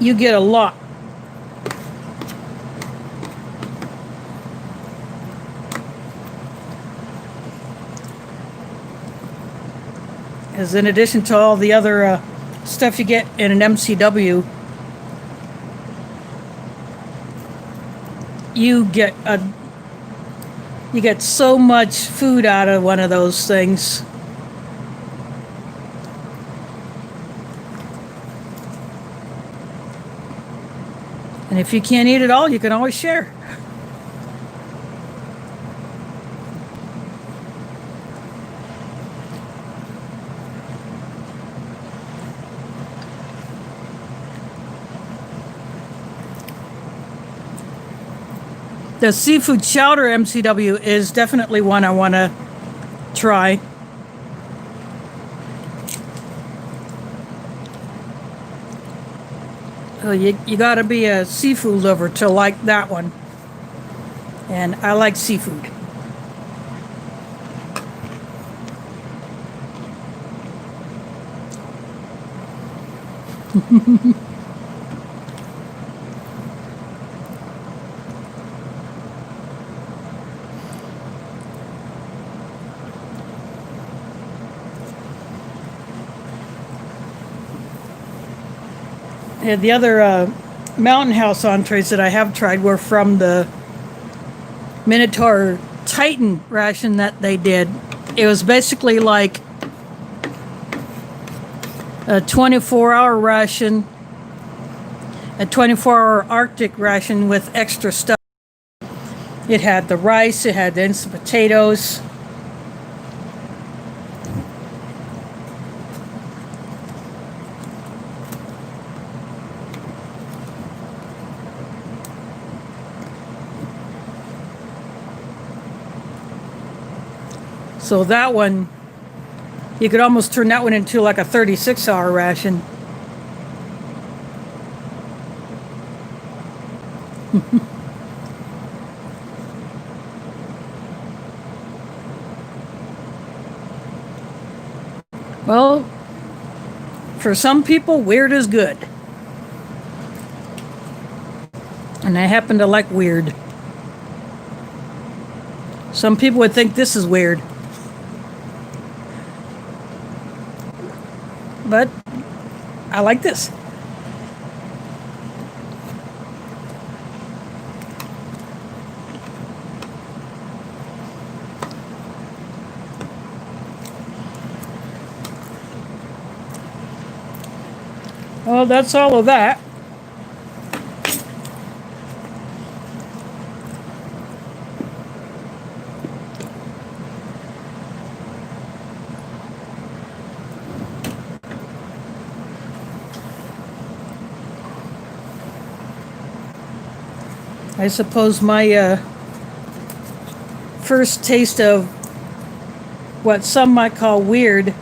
you get a lot. As in addition to all the other stuff you get in an MCW, you get so much food out of one of those things. And if you can't eat it all, you can always share. The seafood chowder MCW is definitely one I want to try. So you got to be a seafood lover to like that one. And I like seafood. The other Mountain House entrees that I have tried were from the Minotaur Titan ration that they did. It was basically like a 24-hour ration, a 24-hour Arctic ration with extra stuff. It had the rice, it had the instant potatoes. So that one, you could almost turn that one into like a 36-hour ration. Well, for some people, weird is good. And I happen to like weird. Some people would think this is weird. But I like this. Well, that's all of that. I suppose my first taste of what some might call weird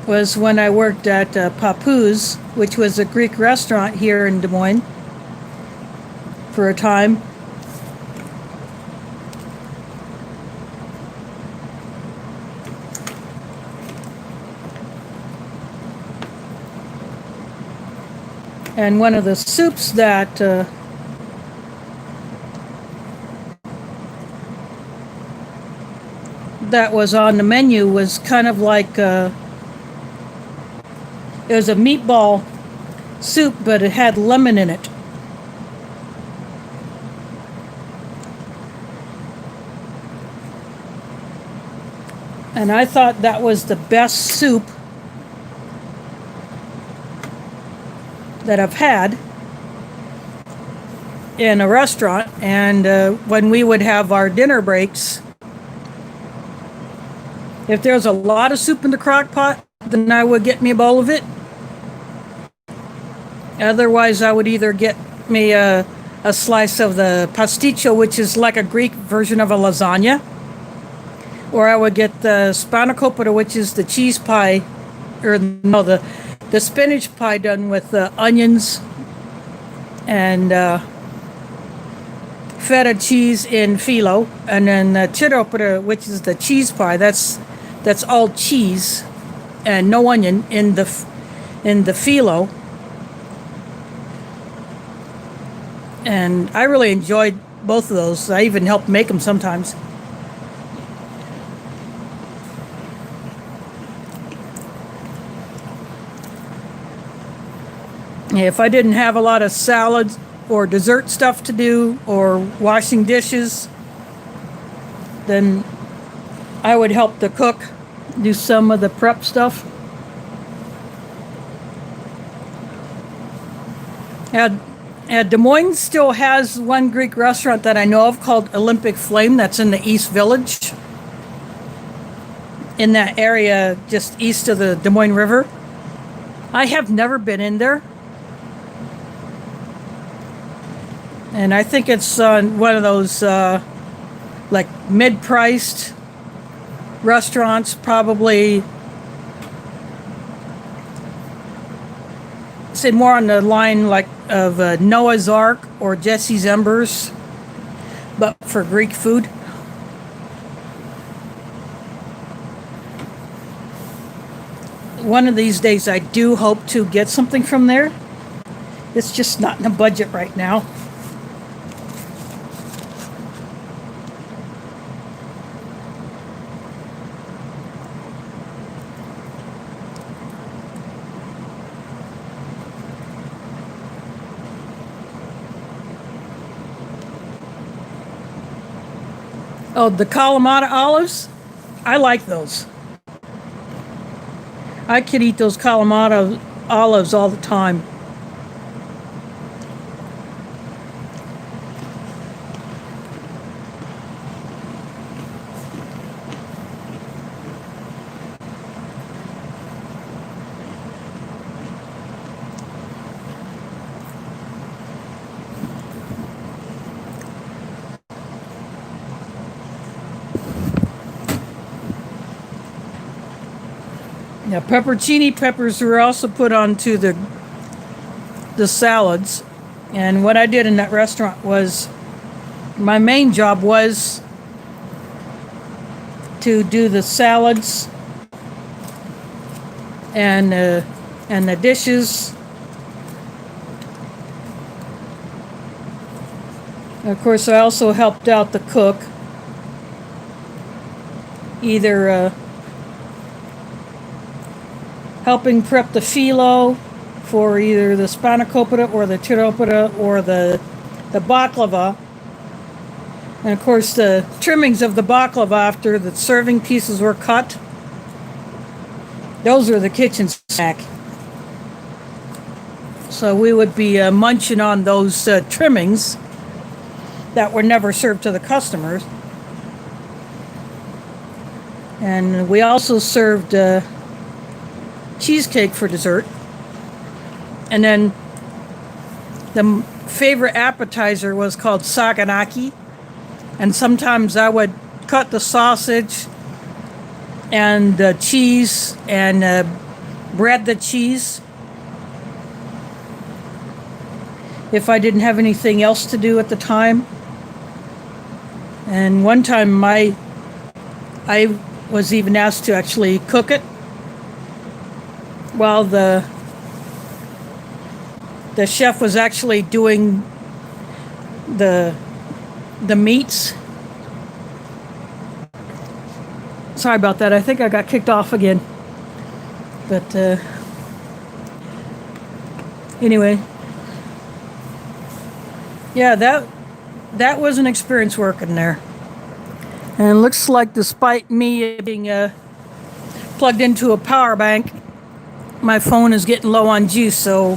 was when I worked at Papu's, which was a Greek restaurant here in Des Moines for a time. And one of the soups that that was on the menu was kind of like it was a meatball soup, but it had lemon in it. And I thought that was the best soup that I've had in a restaurant. And when we would have our dinner breaks, if there was a lot of soup in the crock pot, then I would get me a bowl of it. Otherwise, I would either get me a slice of the pasticcio, which is like a Greek version of a lasagna, or I would get the spanakopita, which is the cheese pie, or no, the spinach pie done with onions and feta cheese in filo, and then the chiropita, which is the cheese pie. That's all cheese and no onion in the filo. And I really enjoyed both of those. I even helped make them sometimes. If I didn't have a lot of salads or dessert stuff to do or washing dishes, then I would help the cook do some of the prep stuff. Des Moines still has one Greek restaurant that I know of called Olympic Flame that's in the East Village, in that area just east of the Des Moines River. I have never been in there. And I think it's one of those like mid-priced restaurants, probably say more on the line like of Noah's Ark or Jesse's Embers, but for Greek food. One of these days I do hope to get something from there. It's just not in the budget right now. Oh, the Kalamata olives? I like those. I could eat those Kalamata olives all the time. Now, pepperoncini peppers were also put onto the salads. And what I did in that restaurant was, my main job was to do the salads and the dishes. Of course, I also helped out the cook, either helping prep the phyllo for either the spanakopita or the tiropita or the baklava. And of course, the trimmings of the baklava after the serving pieces were cut, those were the kitchen snack. So we would be munching on those trimmings that were never served to the customers. And we also served cheesecake for dessert. And then the favorite appetizer was called saganaki. And sometimes I would cut the sausage and the cheese and bread the cheese if I didn't have anything else to do at the time. And one time I was even asked to actually cook it while the chef was actually doing the meats. Sorry about that. I think I got kicked off again. But anyway, yeah, that was an experience working there. And it looks like, despite me being plugged into a power bank, my phone is getting low on juice, so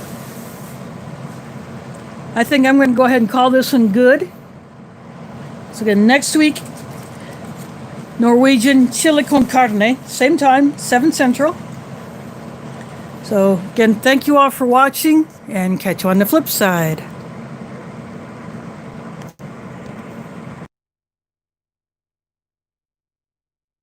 I think I'm going to go ahead and call this one good. So again, next week, Norwegian chili con carne, same time, 7 Central. So again, thank you all for watching, and catch you on the flip side.